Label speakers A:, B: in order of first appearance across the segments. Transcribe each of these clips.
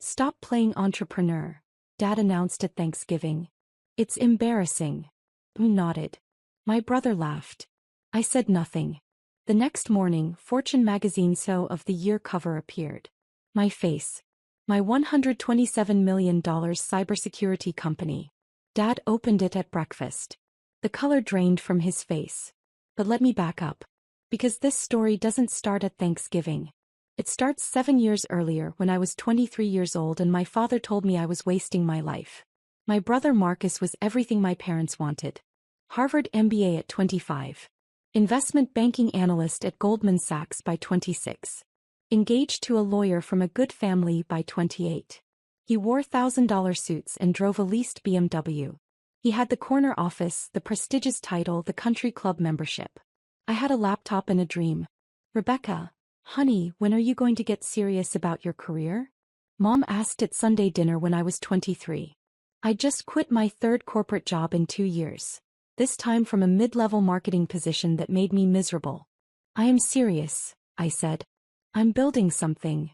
A: Stop playing entrepreneur, Dad announced at Thanksgiving. It's embarrassing. Boo nodded. My brother laughed. I said nothing. The next morning, Fortune magazine SEO of the Year cover appeared. My face. My $127 million cybersecurity company. Dad opened it at breakfast. The color drained from his face. But let me back up. Because this story doesn't start at Thanksgiving. It starts 7 years earlier when I was 23 years old and my father told me I was wasting my life. My brother Marcus was everything my parents wanted. Harvard MBA at 25. Investment banking analyst at Goldman Sachs by 26. Engaged to a lawyer from a good family by 28. He wore $1,000 suits and drove a leased BMW. He had the corner office, the prestigious title, the country club membership. I had a laptop and a dream. Rebecca, honey, when are you going to get serious about your career? Mom asked at Sunday dinner when I was 23. I just quit my third corporate job in 2 years. This time from a mid-level marketing position that made me miserable. I am serious, I said. I'm building something.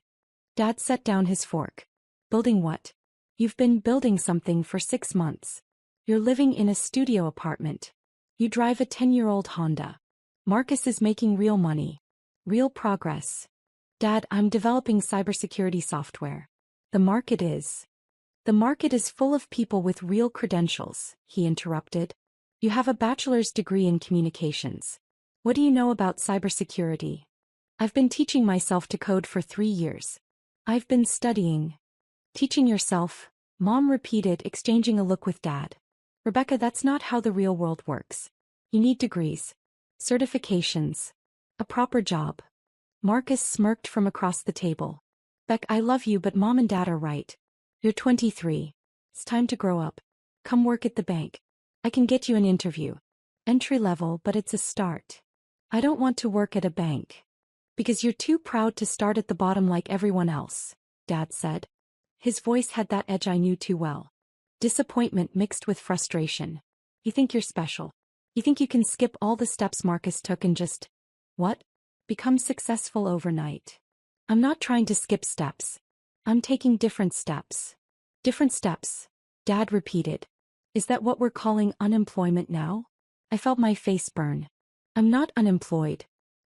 A: Dad set down his fork. Building what? You've been building something for 6 months. You're living in a studio apartment. You drive a 10-year-old Honda. Marcus is making real money. Real progress. Dad, I'm developing cybersecurity software. The market is full of people with real credentials, he interrupted. You have a bachelor's degree in communications. What do you know about cybersecurity? I've been teaching myself to code for 3 years. I've been studying. Teaching yourself, Mom repeated, exchanging a look with Dad. Rebecca, that's not how the real world works. You need degrees, certifications, a proper job. Marcus smirked from across the table. Beck, I love you, but Mom and Dad are right. You're 23. It's time to grow up. Come work at the bank. I can get you an interview. Entry level, but it's a start. I don't want to work at a bank. Because you're too proud to start at the bottom like everyone else, Dad said. His voice had that edge I knew too well. Disappointment mixed with frustration. You think you're special. You think you can skip all the steps Marcus took and just, what? Become successful overnight. I'm not trying to skip steps. I'm taking different steps. Different steps, Dad repeated. Is that what we're calling unemployment now? I felt my face burn. I'm not unemployed.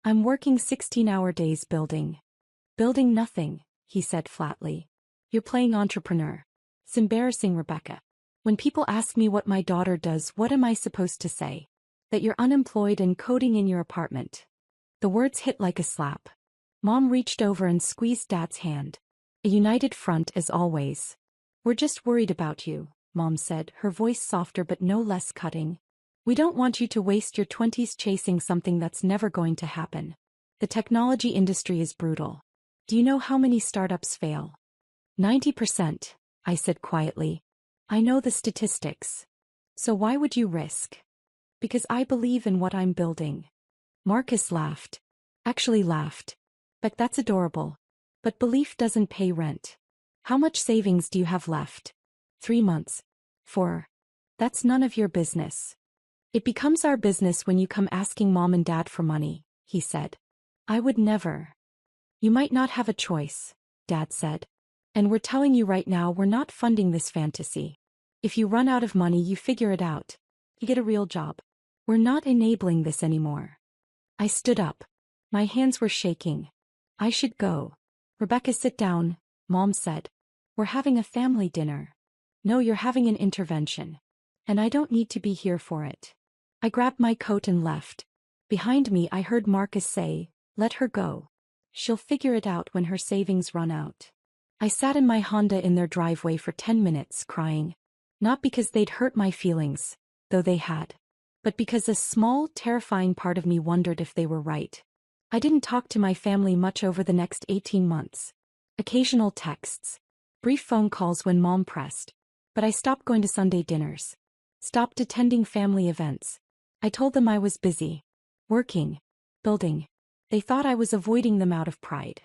A: I'm working 16-hour days building. Building nothing, he said flatly. You're playing entrepreneur. It's embarrassing, Rebecca. When people ask me what my daughter does, what am I supposed to say? That you're unemployed and coding in your apartment. The words hit like a slap. Mom reached over and squeezed Dad's hand. A united front as always. We're just worried about you, Mom said, her voice softer but no less cutting. We don't want you to waste your 20s chasing something that's never going to happen. The technology industry is brutal. Do you know how many startups fail? 90%, I said quietly. I know the statistics. So why would you risk? Because I believe in what I'm building. Marcus laughed. Actually laughed. But that's adorable. But belief doesn't pay rent. How much savings do you have left? 3 months. 4. That's none of your business. It becomes our business when you come asking Mom and Dad for money, he said. I would never. You might not have a choice, Dad said. And we're telling you right now we're not funding this fantasy. If you run out of money, you figure it out. You get a real job. We're not enabling this anymore. I stood up. My hands were shaking. I should go. Rebecca, sit down, Mom said. We're having a family dinner. No, you're having an intervention. And I don't need to be here for it. I grabbed my coat and left. Behind me I heard Marcus say, let her go. She'll figure it out when her savings run out. I sat in my Honda in their driveway for 10 minutes crying. Not because they'd hurt my feelings, though they had. But because a small, terrifying part of me wondered if they were right. I didn't talk to my family much over the next 18 months. Occasional texts. Brief phone calls when Mom pressed. But I stopped going to Sunday dinners. Stopped attending family events. I told them I was busy. Working. Building. They thought I was avoiding them out of pride.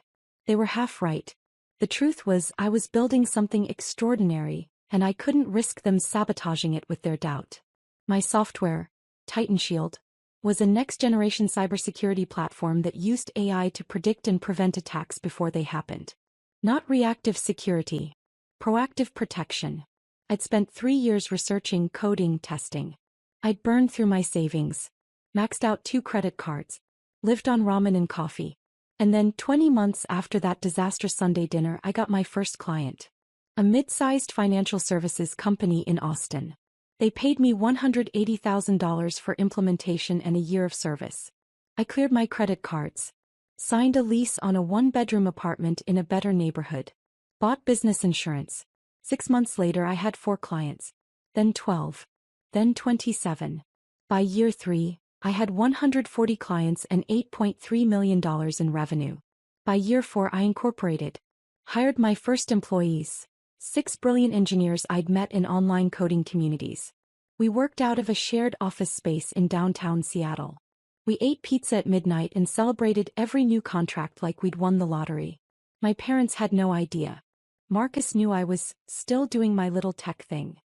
A: They were half right. The truth was I was building something extraordinary, and I couldn't risk them sabotaging it with their doubt. My software, Titan Shield, was a next-generation cybersecurity platform that used AI to predict and prevent attacks before they happened. Not reactive security, Proactive protection. I'd spent 3 years researching, coding, testing. I'd burned through my savings, maxed out 2 credit cards, lived on ramen and coffee. And then 20 months after that disastrous Sunday dinner, I got my first client. A mid-sized financial services company in Austin. They paid me $180,000 for implementation and a year of service. I cleared my credit cards, signed a lease on a 1-bedroom apartment in a better neighborhood, bought business insurance. 6 months later I had 4 clients, then 12, then 27. By year 3, I had 140 clients and $8.3 million in revenue. By year 4 I incorporated, hired my first employees, 6 brilliant engineers I'd met in online coding communities. We worked out of a shared office space in downtown Seattle. We ate pizza at midnight and celebrated every new contract like we'd won the lottery. My parents had no idea. Marcus knew I was still doing my little tech thing.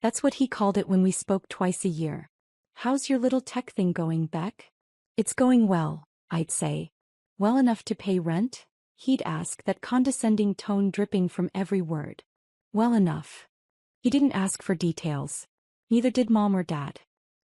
A: That's what he called it when we spoke twice a year. "How's your little tech thing going, Beck?" "It's going well," I'd say. "Well enough to pay rent?" He'd ask, that condescending tone dripping from every word. Well enough. He didn't ask for details. Neither did Mom or Dad.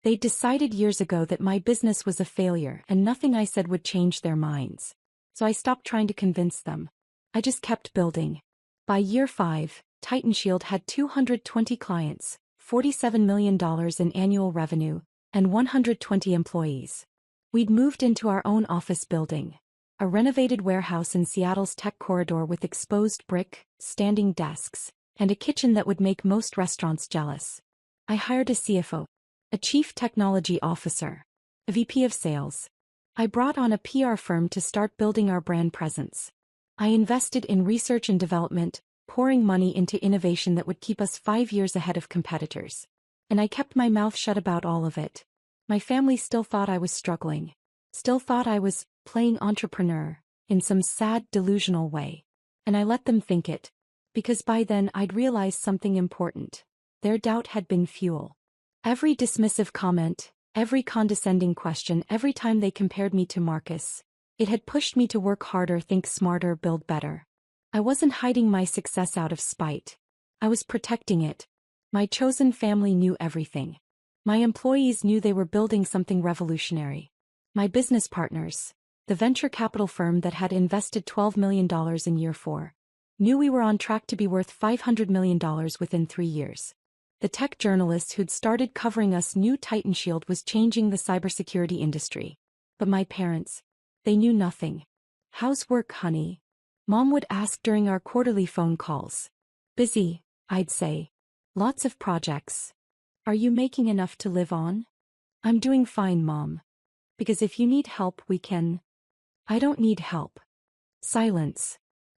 A: They'd decided years ago that my business was a failure and nothing I said would change their minds. So I stopped trying to convince them. I just kept building. By year 5, Titan Shield had 220 clients, $47 million in annual revenue, and 120 employees. We'd moved into our own office building, a renovated warehouse in Seattle's tech corridor with exposed brick, standing desks, and a kitchen that would make most restaurants jealous. I hired a CFO, a Chief Technology Officer, a VP of Sales. I brought on a PR firm to start building our brand presence. I invested in research and development, pouring money into innovation that would keep us 5 years ahead of competitors. And I kept my mouth shut about all of it. My family still thought I was struggling. Still thought I was playing entrepreneur, in some sad, delusional way. And I let them think it. Because by then I'd realized something important. Their doubt had been fuel. Every dismissive comment, every condescending question, every time they compared me to Marcus, it had pushed me to work harder, think smarter, build better. I wasn't hiding my success out of spite. I was protecting it. My chosen family knew everything. My employees knew they were building something revolutionary. My business partners, the venture capital firm that had invested $12 million in year 4, knew we were on track to be worth $500 million within 3 years. The tech journalists who'd started covering us knew Titan Shield was changing the cybersecurity industry. But my parents, they knew nothing. "How's work, honey?" Mom would ask during our quarterly phone calls. "Busy," I'd say. "Lots of projects." "Are you making enough to live on?" "I'm doing fine, Mom. Because if you need help, we can." "I don't need help." Silence.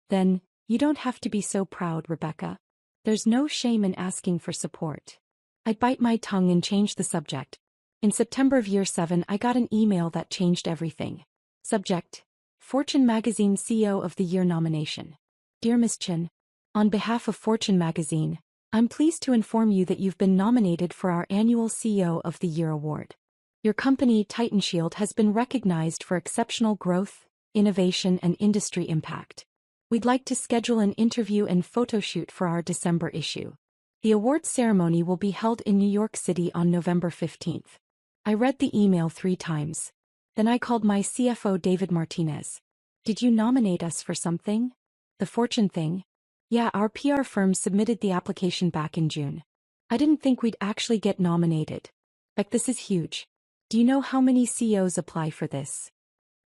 A: Then, "You don't have to be so proud, Rebecca. There's no shame in asking for support." I'd bite my tongue and change the subject. In September of year 7, I got an email that changed everything. Subject: Fortune Magazine CEO of the Year nomination. "Dear Ms. Chin, on behalf of Fortune Magazine, I'm pleased to inform you that you've been nominated for our annual CEO of the Year award. Your company, Titan Shield, has been recognized for exceptional growth, innovation, and industry impact. We'd like to schedule an interview and photo shoot for our December issue. The awards ceremony will be held in New York City on November 15th. I read the email 3 times. Then I called my CFO David Martinez. "Did you nominate us for something? The Fortune thing?" "Yeah, our PR firm submitted the application back in June. I didn't think we'd actually get nominated. Like, this is huge. Do you know how many CEOs apply for this?"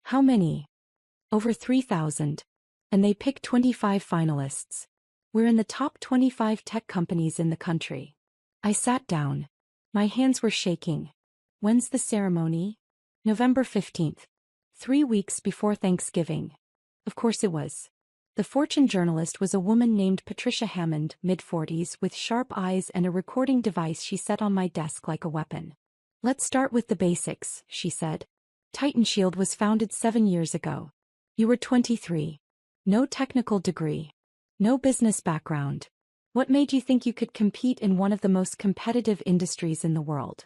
A: "How many?" "Over 3,000. And they pick 25 finalists. We're in the top 25 tech companies in the country." I sat down. My hands were shaking. "When's the ceremony?" "November 15th. 3 weeks before Thanksgiving." Of course it was. The Fortune journalist was a woman named Patricia Hammond, mid-40s, with sharp eyes and a recording device she set on my desk like a weapon. "Let's start with the basics," she said. "Titan Shield was founded 7 years ago. You were 23. No technical degree. No business background. What made you think you could compete in one of the most competitive industries in the world?"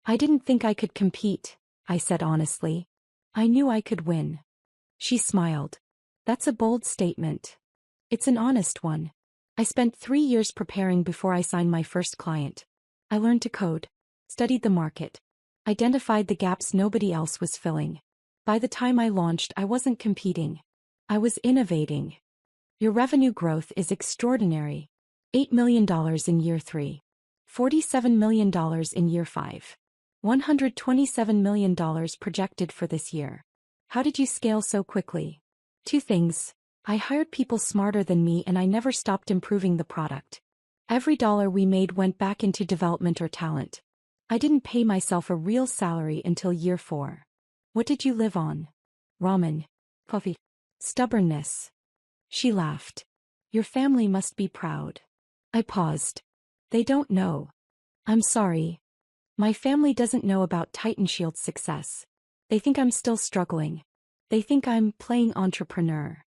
A: "I didn't think I could compete," I said honestly. "I knew I could win." She smiled. "That's a bold statement." "It's an honest one. I spent 3 years preparing before I signed my first client. I learned to code, studied the market, identified the gaps nobody else was filling. By the time I launched, I wasn't competing. I was innovating. Your revenue growth is extraordinary. $8 million in year 3. $47 million in year 5. $127 million projected for this year. How did you scale so quickly? 2 things. I hired people smarter than me and I never stopped improving the product. Every dollar we made went back into development or talent. I didn't pay myself a real salary until year 4. What did you live on? Ramen. Coffee. Stubbornness. She laughed. Your family must be proud. I paused. They don't know. I'm sorry. My family doesn't know about Titan Shield's success. They think I'm still struggling. They think I'm playing entrepreneur.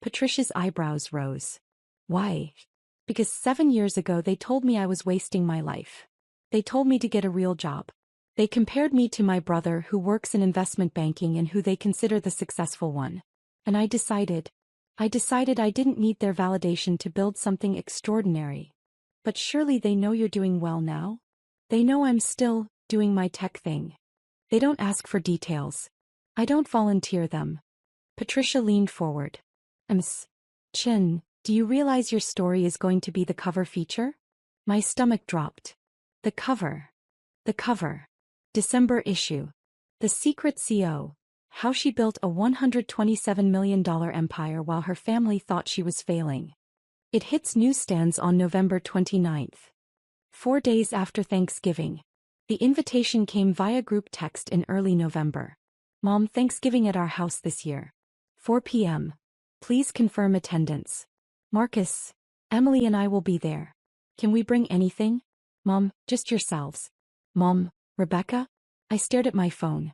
A: Patricia's eyebrows rose. Why? Because 7 years ago they told me I was wasting my life. They told me to get a real job. They compared me to my brother who works in investment banking and who they consider the successful one. And I decided I didn't need their validation to build something extraordinary. But surely they know you're doing well now? They know I'm still doing my tech thing. They don't ask for details. I don't volunteer them. Patricia leaned forward. Chin, do you realize your story is going to be the cover feature? My stomach dropped. The cover. December issue. The Secret CO. How she built a $127 million empire while her family thought she was failing. It hits newsstands on November 29th. 4 days after Thanksgiving. The invitation came via group text in early November. Mom, Thanksgiving at our house this year. 4 p.m. Please confirm attendance. Marcus, Emily and I will be there. Can we bring anything? Mom, just yourselves. Mom, Rebecca? I stared at my phone.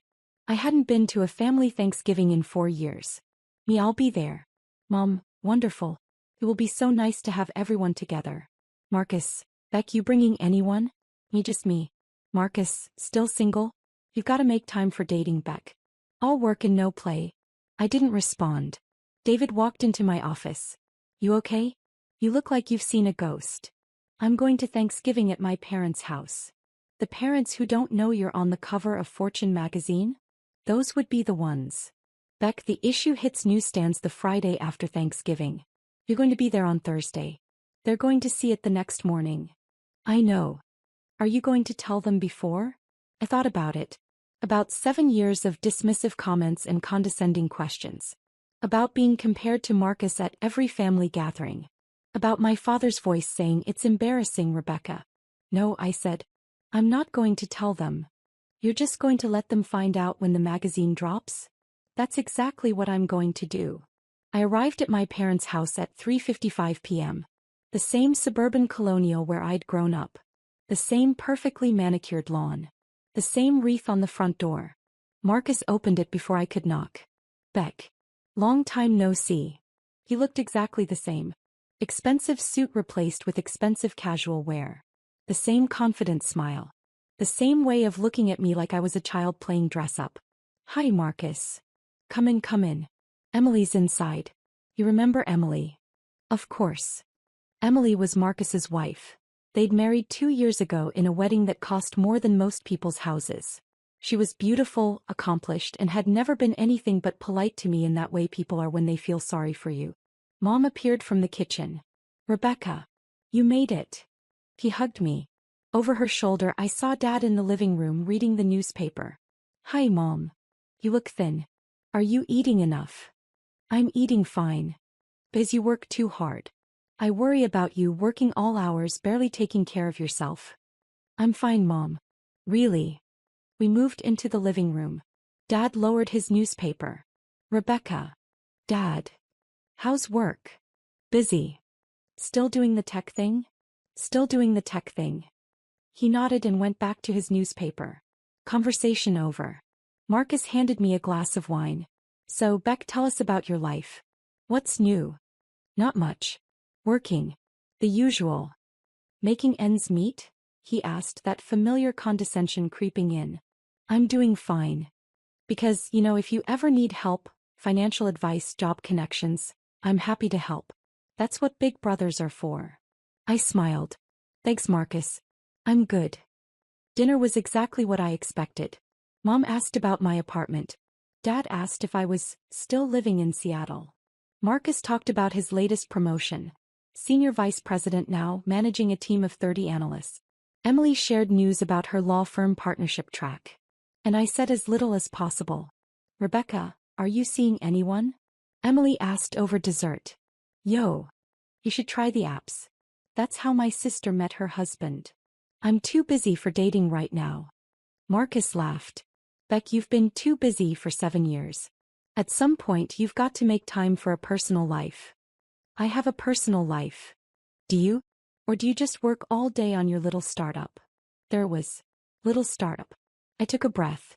A: I hadn't been to a family Thanksgiving in 4 years. Me, I'll be there. Mom, wonderful. It will be so nice to have everyone together. Marcus, Beck, you bringing anyone? Me, just me. Marcus, still single? You've got to make time for dating, Beck. All work and no play. I didn't respond. David walked into my office. You okay? You look like you've seen a ghost. I'm going to Thanksgiving at my parents' house. The parents who don't know you're on the cover of Fortune magazine? Those would be the ones. Beck, the issue hits newsstands the Friday after Thanksgiving. You're going to be there on Thursday. They're going to see it the next morning. I know. Are you going to tell them before? I thought about it. About 7 years of dismissive comments and condescending questions. About being compared to Marcus at every family gathering. About my father's voice saying, "It's embarrassing, Rebecca." No, I said. I'm not going to tell them. You're just going to let them find out when the magazine drops? That's exactly what I'm going to do. I arrived at my parents' house at 3:55 p.m. The same suburban colonial where I'd grown up. The same perfectly manicured lawn. The same wreath on the front door. Marcus opened it before I could knock. Beck. Long time no see. He looked exactly the same. Expensive suit replaced with expensive casual wear. The same confident smile. The same way of looking at me like I was a child playing dress-up. Hi, Marcus. Come in, come in. Emily's inside. You remember Emily? Of course. Emily was Marcus's wife. They'd married 2 years ago in a wedding that cost more than most people's houses. She was beautiful, accomplished, and had never been anything but polite to me in that way people are when they feel sorry for you. Mom appeared from the kitchen. Rebecca. You made it. He hugged me. Over her shoulder I saw Dad in the living room reading the newspaper. Hi, Mom. You look thin. Are you eating enough? I'm eating fine. Because you work too hard. I worry about you working all hours barely taking care of yourself. I'm fine, Mom. Really? We moved into the living room. Dad lowered his newspaper. Rebecca. Dad. How's work? Busy. Still doing the tech thing? Still doing the tech thing. He nodded and went back to his newspaper. Conversation over. Marcus handed me a glass of wine. So, Beck, tell us about your life. What's new? Not much. Working. The usual. Making ends meet? He asked, that familiar condescension creeping in. I'm doing fine. Because, if you ever need help, financial advice, job connections, I'm happy to help. That's what big brothers are for. I smiled. Thanks, Marcus. I'm good. Dinner was exactly what I expected. Mom asked about my apartment. Dad asked if I was still living in Seattle. Marcus talked about his latest promotion. Senior vice president now, managing a team of 30 analysts. Emily shared news about her law firm partnership track. And I said as little as possible. Rebecca, are you seeing anyone? Emily asked over dessert. Yo. You should try the apps. That's how my sister met her husband. I'm too busy for dating right now. Marcus laughed. Beck, you've been too busy for 7 years. At some point you've got to make time for a personal life. I have a personal life. Do you? Or do you just work all day on your little startup? There it was. Little startup. I took a breath.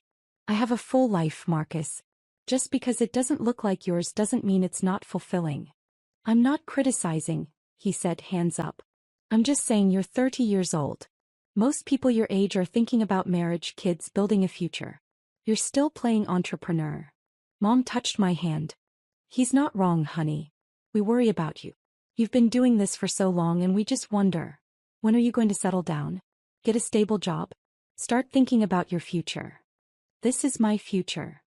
A: I have a full life, Marcus. Just because it doesn't look like yours doesn't mean it's not fulfilling. I'm not criticizing, he said, hands up. I'm just saying you're 30 years old. Most people your age are thinking about marriage, kids, building a future. You're still playing entrepreneur. Mom touched my hand. He's not wrong, honey. We worry about you. You've been doing this for so long and we just wonder. When are you going to settle down? Get a stable job? Start thinking about your future. This is my future.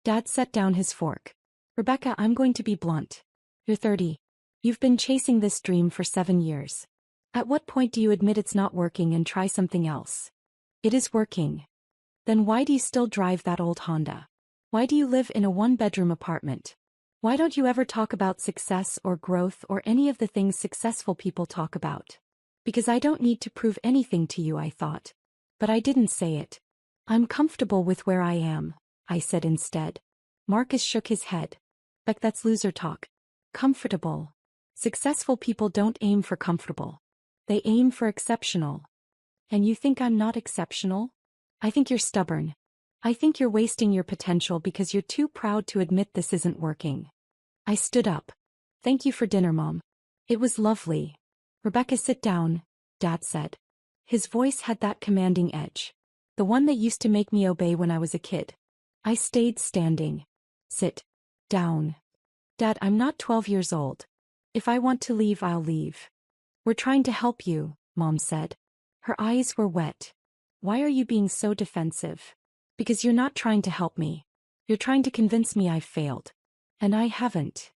A: Dad set down his fork. Rebecca, I'm going to be blunt. You're 30. You've been chasing this dream for 7 years. At what point do you admit it's not working and try something else? It is working. Then why do you still drive that old Honda? Why do you live in a one-bedroom apartment? Why don't you ever talk about success or growth or any of the things successful people talk about? Because I don't need to prove anything to you, I thought. But I didn't say it. I'm comfortable with where I am, I said instead. Marcus shook his head. Beck, that's loser talk. Comfortable. Successful people don't aim for comfortable. They aim for exceptional. And you think I'm not exceptional? I think you're stubborn. I think you're wasting your potential because you're too proud to admit this isn't working. I stood up. Thank you for dinner, Mom. It was lovely. Rebecca, sit down, Dad said. His voice had that commanding edge. The one that used to make me obey when I was a kid. I stayed standing. Sit down. Dad, I'm not 12 years old. If I want to leave, I'll leave. We're trying to help you, Mom said. Her eyes were wet. Why are you being so defensive? Because you're not trying to help me. You're trying to convince me I've failed. And I haven't.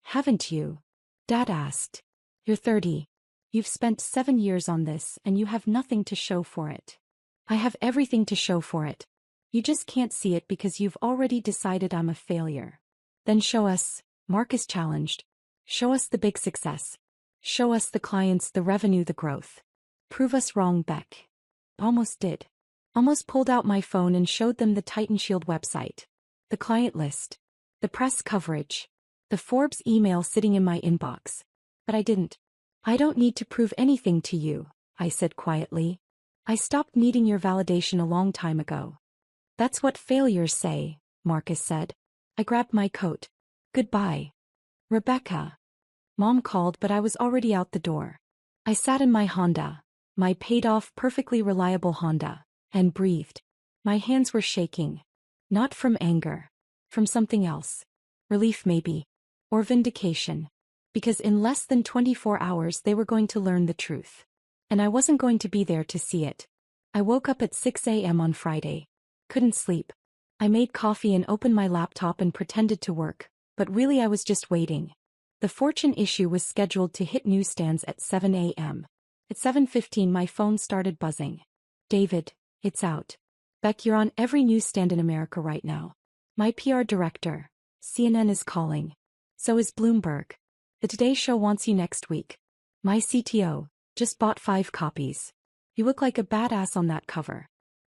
A: Haven't you? Dad asked. You're 30. You've spent 7 years on this and you have nothing to show for it. I have everything to show for it. You just can't see it because you've already decided I'm a failure. Then show us, Marcus challenged. Show us the big success. Show us the clients, the revenue, the growth. Prove us wrong, Beck. Almost did. Almost pulled out my phone and showed them the Titan Shield website. The client list. The press coverage. The Forbes email sitting in my inbox. But I didn't. I don't need to prove anything to you, I said quietly. I stopped needing your validation a long time ago. That's what failures say, Marcus said. I grabbed my coat. Goodbye. Rebecca. Mom called, but I was already out the door. I sat in my Honda, my paid-off, perfectly reliable Honda, and breathed. My hands were shaking. Not from anger. From something else. Relief maybe. Or vindication. Because in less than 24 hours they were going to learn the truth. And I wasn't going to be there to see it. I woke up at 6 a.m. on Friday. Couldn't sleep. I made coffee and opened my laptop and pretended to work, but really I was just waiting. The Fortune issue was scheduled to hit newsstands at 7 a.m. At 7:15 my phone started buzzing. David, it's out. Beck, you're on every newsstand in America right now. My PR director, CNN, is calling. So is Bloomberg. The Today Show wants you next week. My CTO just bought 5 copies. You look like a badass on that cover.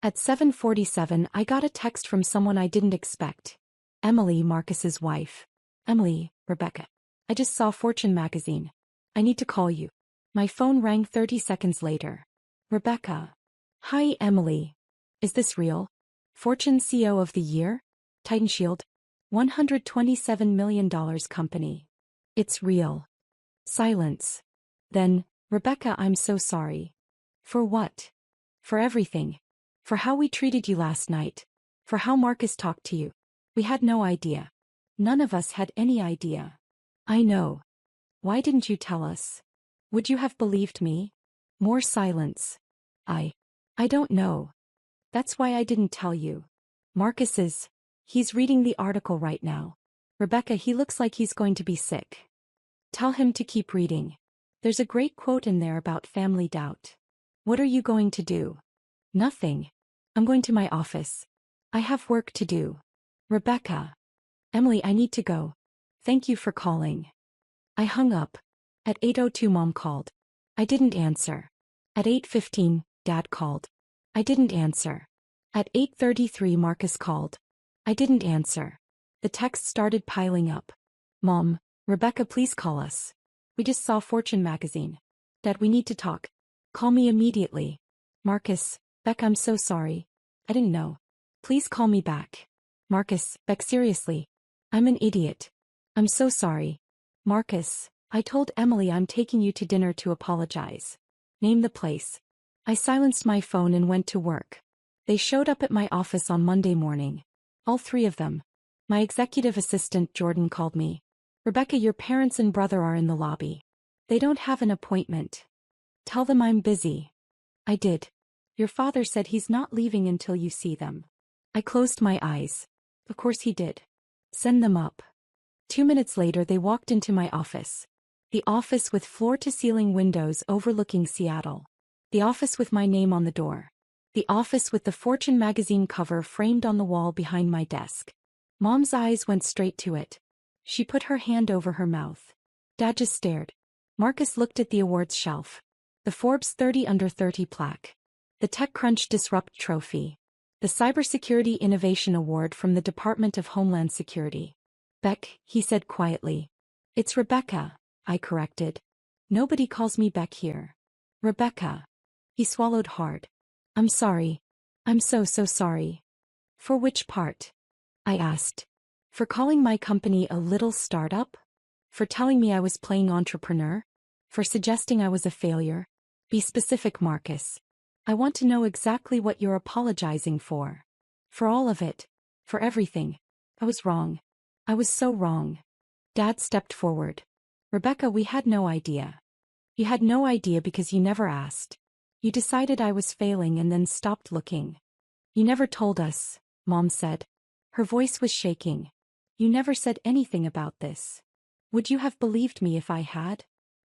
A: At 7:47 I got a text from someone I didn't expect. Emily, Marcus's wife. Emily, Rebecca. I just saw Fortune magazine. I need to call you. My phone rang 30 seconds later. Rebecca. Hi, Emily. Is this real? Fortune CEO of the year? Titan Shield? $127 million company. It's real. Silence. Then, Rebecca, I'm so sorry. For what? For everything. For how we treated you last night. For how Marcus talked to you. We had no idea. None of us had any idea. I know. Why didn't you tell us? Would you have believed me? More silence. I don't know. That's why I didn't tell you. He's reading the article right now. Rebecca, he looks like he's going to be sick. Tell him to keep reading. There's a great quote in there about family doubt. What are you going to do? Nothing. I'm going to my office. I have work to do. Rebecca. Emily, I need to go. Thank you for calling. I hung up. At 8:02 Mom called. I didn't answer. At 8:15, Dad called. I didn't answer. At 8:33 Marcus called. I didn't answer. The texts started piling up. Mom, Rebecca, please call us. We just saw Fortune magazine. Dad, we need to talk. Call me immediately. Marcus, Beck, I'm so sorry. I didn't know. Please call me back. Marcus, Beck, seriously. I'm an idiot. I'm so sorry. Marcus, I told Emily I'm taking you to dinner to apologize. Name the place. I silenced my phone and went to work. They showed up at my office on Monday morning. All three of them. My executive assistant Jordan called me. Rebecca, your parents and brother are in the lobby. They don't have an appointment. Tell them I'm busy. I did. Your father said he's not leaving until you see them. I closed my eyes. Of course he did. Send them up. 2 minutes later they walked into my office. The office with floor-to-ceiling windows overlooking Seattle. The office with my name on the door. The office with the Fortune magazine cover framed on the wall behind my desk. Mom's eyes went straight to it. She put her hand over her mouth. Dad just stared. Marcus looked at the awards shelf. The Forbes 30 Under 30 plaque. The TechCrunch Disrupt Trophy. The Cybersecurity Innovation Award from the Department of Homeland Security. Beck, he said quietly. It's Rebecca, I corrected. Nobody calls me Beck here. Rebecca. He swallowed hard. I'm sorry. I'm so sorry. For which part? I asked. For calling my company a little startup? For telling me I was playing entrepreneur? For suggesting I was a failure? Be specific, Marcus. I want to know exactly what you're apologizing for. For all of it. For everything. I was wrong. I was so wrong. Dad stepped forward. Rebecca, we had no idea. You had no idea because you never asked. You decided I was failing and then stopped looking. You never told us, Mom said. Her voice was shaking. You never said anything about this. Would you have believed me if I had?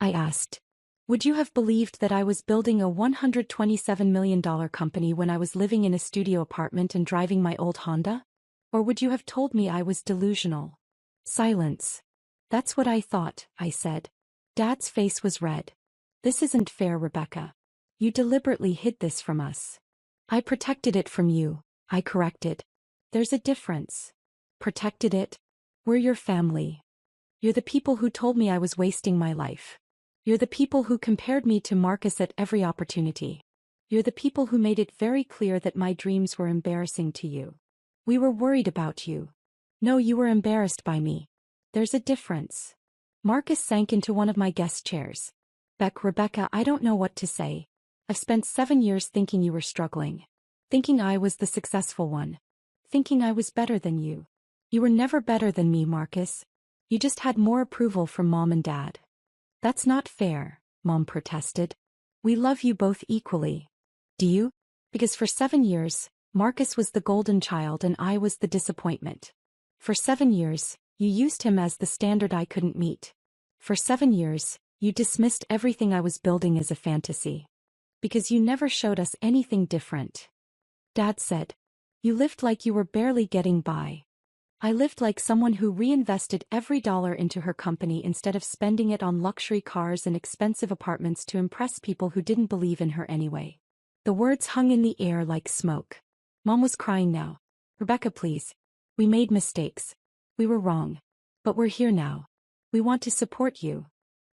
A: I asked. Would you have believed that I was building a $127 million company when I was living in a studio apartment and driving my old Honda? Or would you have told me I was delusional? Silence. That's what I thought, I said. Dad's face was red. This isn't fair, Rebecca. You deliberately hid this from us. I protected it from you, I corrected. There's a difference. Protected it? We're your family. You're the people who told me I was wasting my life. You're the people who compared me to Marcus at every opportunity. You're the people who made it very clear that my dreams were embarrassing to you. We were worried about you. No, you were embarrassed by me. There's a difference. Marcus sank into one of my guest chairs. Beck, Rebecca, I don't know what to say. I've spent 7 years thinking you were struggling. Thinking I was the successful one. Thinking I was better than you. You were never better than me, Marcus. You just had more approval from Mom and Dad. That's not fair, Mom protested. We love you both equally. Do you? Because for 7 years, Marcus was the golden child and I was the disappointment. For 7 years, you used him as the standard I couldn't meet. For 7 years, you dismissed everything I was building as a fantasy. Because you never showed us anything different. Dad said. You lived like you were barely getting by. I lived like someone who reinvested every dollar into her company instead of spending it on luxury cars and expensive apartments to impress people who didn't believe in her anyway. The words hung in the air like smoke. Mom was crying now. Rebecca, please. We made mistakes. We were wrong. But we're here now. We want to support you.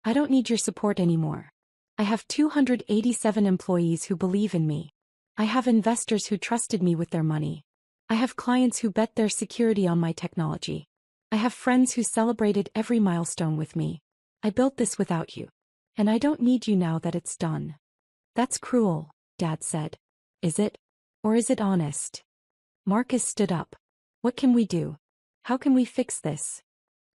A: I don't need your support anymore. I have 287 employees who believe in me. I have investors who trusted me with their money. I have clients who bet their security on my technology. I have friends who celebrated every milestone with me. I built this without you. And I don't need you now that it's done. That's cruel, Dad said. Is it? Or is it honest? Marcus stood up. What can we do? How can we fix this?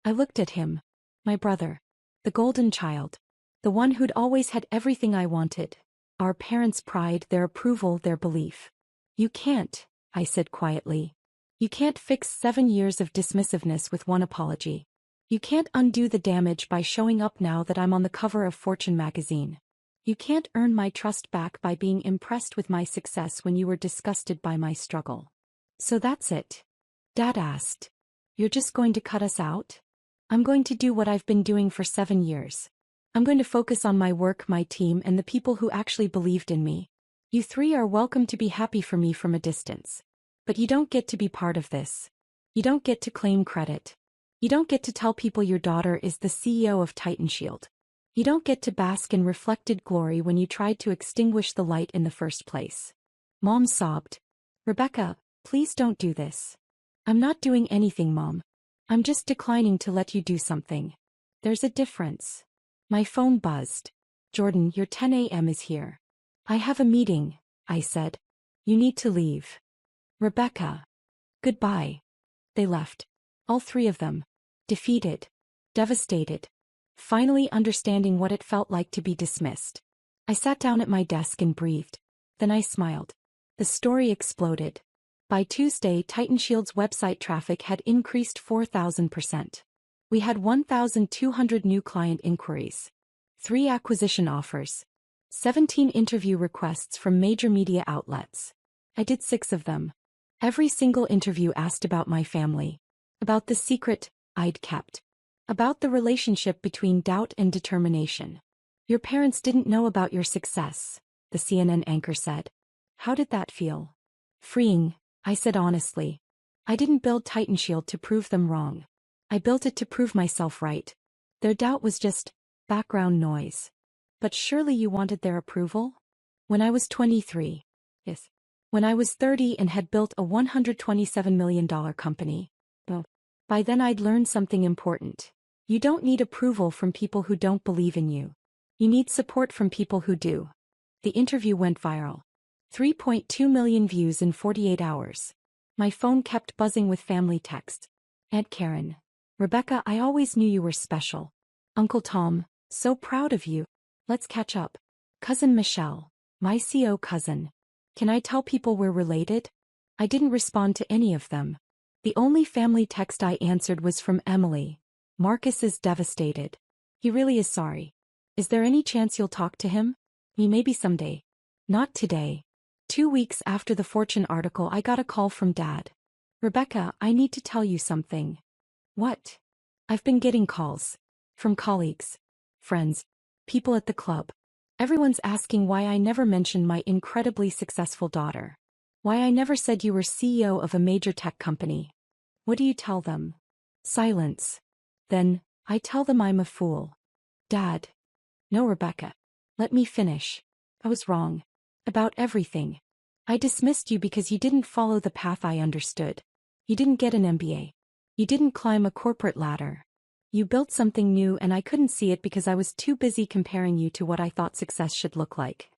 A: I looked at him. My brother. The golden child. The one who'd always had everything I wanted. Our parents' pride, their approval, their belief. You can't, I said quietly. You can't fix 7 years of dismissiveness with one apology. You can't undo the damage by showing up now that I'm on the cover of Fortune magazine. You can't earn my trust back by being impressed with my success when you were disgusted by my struggle. So that's it? Dad asked. You're just going to cut us out? I'm going to do what I've been doing for 7 years. I'm going to focus on my work, my team, and the people who actually believed in me. You three are welcome to be happy for me from a distance. But you don't get to be part of this. You don't get to claim credit. You don't get to tell people your daughter is the CEO of Titan Shield. You don't get to bask in reflected glory when you tried to extinguish the light in the first place. Mom sobbed. Rebecca, please don't do this. I'm not doing anything, Mom. I'm just declining to let you do something. There's a difference. My phone buzzed. Jordan, your 10 a.m. is here. I have a meeting, I said. You need to leave. Rebecca. Goodbye. They left. All three of them. Defeated. Devastated. Finally understanding what it felt like to be dismissed. I sat down at my desk and breathed. Then I smiled. The story exploded. By Tuesday, Titan Shield's website traffic had increased 4,000%. We had 1,200 new client inquiries. 3 acquisition offers. 17 interview requests from major media outlets. I did 6 of them. Every single interview asked about my family. About the secret I'd kept. About the relationship between doubt and determination. Your parents didn't know about your success, the CNN anchor said. How did that feel? Freeing, I said honestly. I didn't build Titan Shield to prove them wrong. I built it to prove myself right. Their doubt was just background noise. But surely you wanted their approval? When I was 23. Yes. When I was 30 and had built a $127 million company. Well, by then I'd learned something important. You don't need approval from people who don't believe in you. You need support from people who do. The interview went viral. 3.2 million views in 48 hours. My phone kept buzzing with family texts. Aunt Karen. Rebecca, I always knew you were special. Uncle Tom, so proud of you. Let's catch up. Cousin Michelle. My CO cousin. Can I tell people we're related? I didn't respond to any of them. The only family text I answered was from Emily. Marcus is devastated. He really is sorry. Is there any chance you'll talk to him? Maybe someday. Not today. 2 weeks after the Fortune article, I got a call from Dad. Rebecca, I need to tell you something. What? I've been getting calls. From colleagues. Friends. People at the club. Everyone's asking why I never mentioned my incredibly successful daughter. Why I never said you were CEO of a major tech company. What do you tell them? Silence. Then, I tell them I'm a fool. Dad. No, Rebecca. Let me finish. I was wrong. About everything. I dismissed you because you didn't follow the path I understood. You didn't get an MBA. You didn't climb a corporate ladder. You built something new and I couldn't see it because I was too busy comparing you to what I thought success should look like.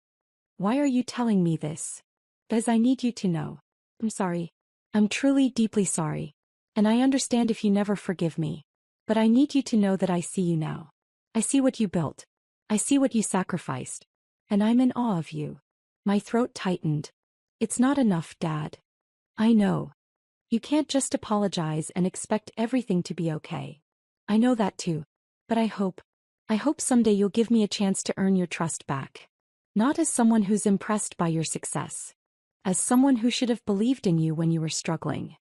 A: Why are you telling me this? Because I need you to know. I'm sorry. I'm truly deeply sorry. And I understand if you never forgive me. But I need you to know that I see you now. I see what you built. I see what you sacrificed. And I'm in awe of you. My throat tightened. It's not enough, Dad. I know. You can't just apologize and expect everything to be okay. I know that too. But I hope someday you'll give me a chance to earn your trust back. Not as someone who's impressed by your success. As someone who should have believed in you when you were struggling.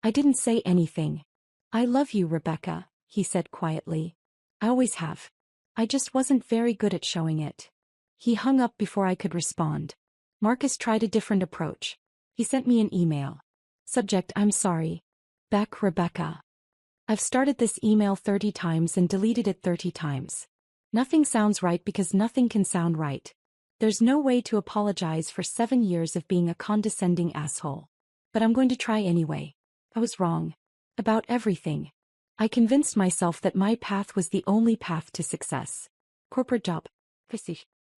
A: I didn't say anything. I love you, Rebecca, he said quietly. I always have. I just wasn't very good at showing it. He hung up before I could respond. Marcus tried a different approach. He sent me an email. Subject: I'm sorry. Beck, Rebecca. I've started this email 30 times and deleted it 30 times. Nothing sounds right because nothing can sound right. There's no way to apologize for 7 years of being a condescending asshole. But I'm going to try anyway. I was wrong. About everything. I convinced myself that my path was the only path to success. Corporate job.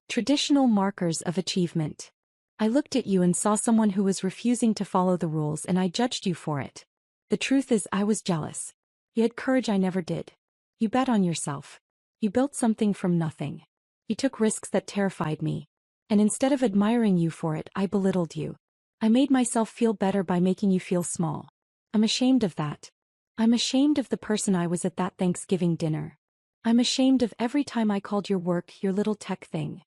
A: Traditional markers of achievement. I looked at you and saw someone who was refusing to follow the rules and I judged you for it. The truth is I was jealous. You had courage I never did. You bet on yourself. You built something from nothing. You took risks that terrified me. And instead of admiring you for it, I belittled you. I made myself feel better by making you feel small. I'm ashamed of that. I'm ashamed of the person I was at that Thanksgiving dinner. I'm ashamed of every time I called your work your little tech thing.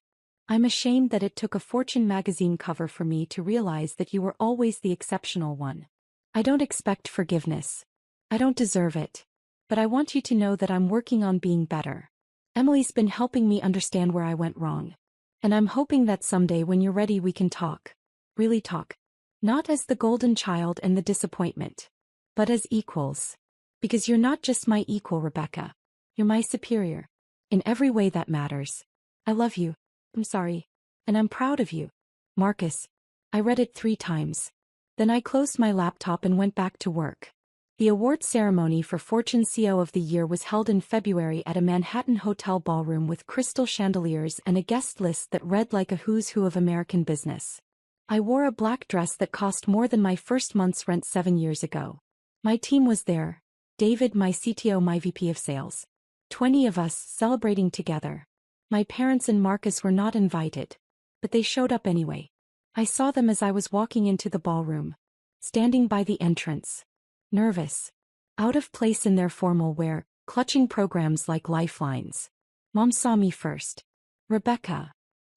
A: I'm ashamed that it took a Fortune magazine cover for me to realize that you were always the exceptional one. I don't expect forgiveness. I don't deserve it. But I want you to know that I'm working on being better. Emily's been helping me understand where I went wrong. And I'm hoping that someday when you're ready we can talk. Really talk. Not as the golden child and the disappointment. But as equals. Because you're not just my equal, Rebecca. You're my superior. In every way that matters. I love you. I'm sorry. And I'm proud of you. Marcus. I read it 3 times. Then I closed my laptop and went back to work. The award ceremony for Fortune CEO of the Year was held in February at a Manhattan hotel ballroom with crystal chandeliers and a guest list that read like a who's who of American business. I wore a black dress that cost more than my first month's rent 7 years ago. My team was there. David, my CTO, my VP of sales. 20 of us celebrating together. My parents and Marcus were not invited. But they showed up anyway. I saw them as I was walking into the ballroom. Standing by the entrance. Nervous. Out of place in their formal wear, clutching programs like lifelines. Mom saw me first. Rebecca.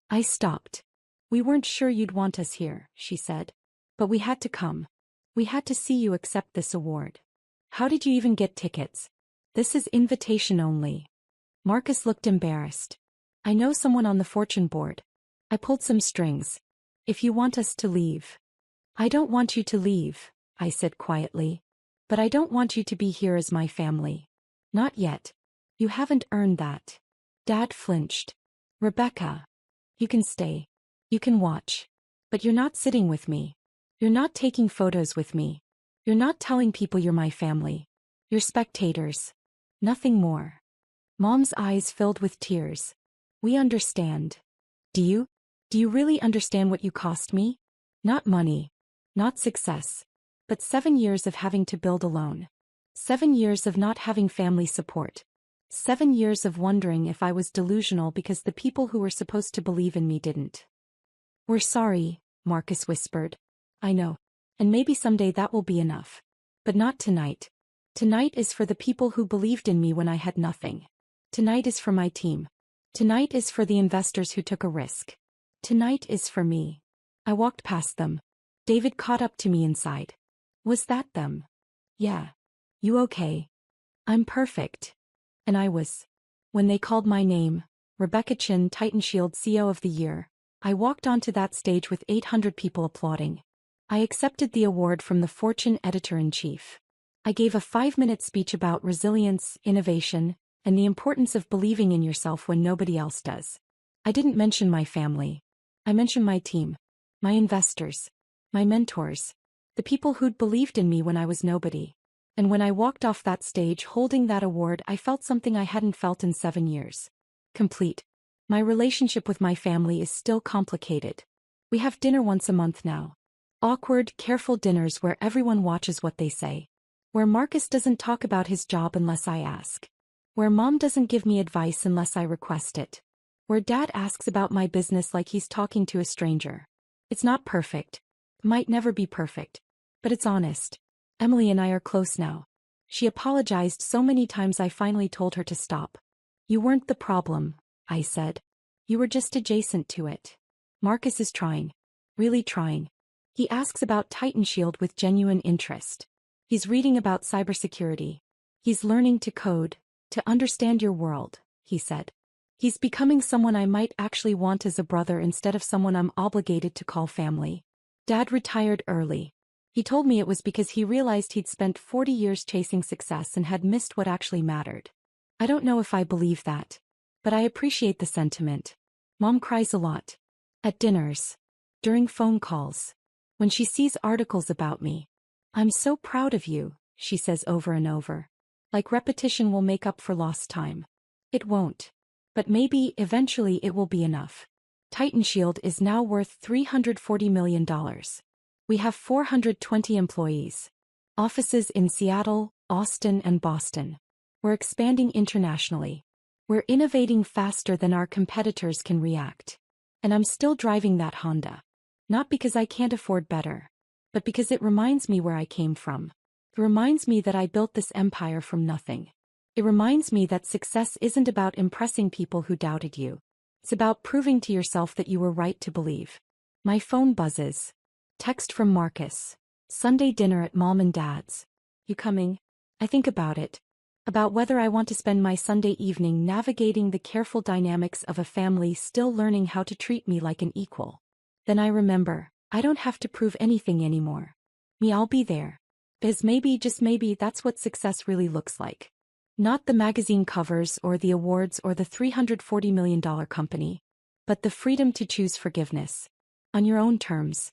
A: I stopped. We weren't sure you'd want us here, she said. But we had to come. We had to see you accept this award. How did you even get tickets? This is invitation only. Marcus looked embarrassed. I know someone on the Fortune board. I pulled some strings. If you want us to leave. I don't want you to leave, I said quietly. But I don't want you to be here as my family. Not yet. You haven't earned that. Dad flinched. Rebecca. You can stay. You can watch. But you're not sitting with me. You're not taking photos with me. You're not telling people you're my family. You're spectators. Nothing more. Mom's eyes filled with tears. We understand. Do you? Do you really understand what you cost me? Not money. Not success. But 7 years of having to build alone. 7 years of not having family support. 7 years of wondering if I was delusional because the people who were supposed to believe in me didn't. We're sorry, Marcus whispered. I know. And maybe someday that will be enough. But not tonight. Tonight is for the people who believed in me when I had nothing. Tonight is for my team. Tonight is for the investors who took a risk. Tonight is for me. I walked past them. David caught up to me inside. Was that them? Yeah. You okay? I'm perfect. And I was. When they called my name, Rebecca Chin, TitanShield CEO of the Year, I walked onto that stage with 800 people applauding. I accepted the award from the Fortune editor-in-chief. I gave a 5-minute speech about resilience, innovation, and the importance of believing in yourself when nobody else does. I didn't mention my family. I mentioned my team, my investors, my mentors, the people who'd believed in me when I was nobody. And when I walked off that stage holding that award, I felt something I hadn't felt in 7 years. Complete. My relationship with my family is still complicated. We have dinner once a month now. Awkward, careful dinners where everyone watches what they say. Where Marcus doesn't talk about his job unless I ask. Where Mom doesn't give me advice unless I request it. Where Dad asks about my business like he's talking to a stranger. It's not perfect. Might never be perfect. But it's honest. Emily and I are close now. She apologized so many times I finally told her to stop. You weren't the problem, I said. You were just adjacent to it. Marcus is trying. Really trying. He asks about TitanShield with genuine interest. He's reading about cybersecurity. He's learning to code, to understand your world, he said. He's becoming someone I might actually want as a brother instead of someone I'm obligated to call family. Dad retired early. He told me it was because he realized he'd spent 40 years chasing success and had missed what actually mattered. I don't know if I believe that. But I appreciate the sentiment. Mom cries a lot. At dinners. During phone calls. When she sees articles about me. I'm so proud of you, she says over and over. Like repetition will make up for lost time. It won't. But maybe, eventually it will be enough. TitanShield is now worth $340 million. We have 420 employees. Offices in Seattle, Austin, and Boston. We're expanding internationally. We're innovating faster than our competitors can react. And I'm still driving that Honda. Not because I can't afford better, but because it reminds me where I came from. It reminds me that I built this empire from nothing. It reminds me that success isn't about impressing people who doubted you. It's about proving to yourself that you were right to believe. My phone buzzes. Text from Marcus. Sunday dinner at mom and dad's. You coming? I think about it. About whether I want to spend my Sunday evening navigating the careful dynamics of a family still learning how to treat me like an equal. Then I remember, I don't have to prove anything anymore. I'll be there. Because maybe, just maybe, that's what success really looks like. Not the magazine covers or the awards or the $340 million company. But the freedom to choose forgiveness. On your own terms.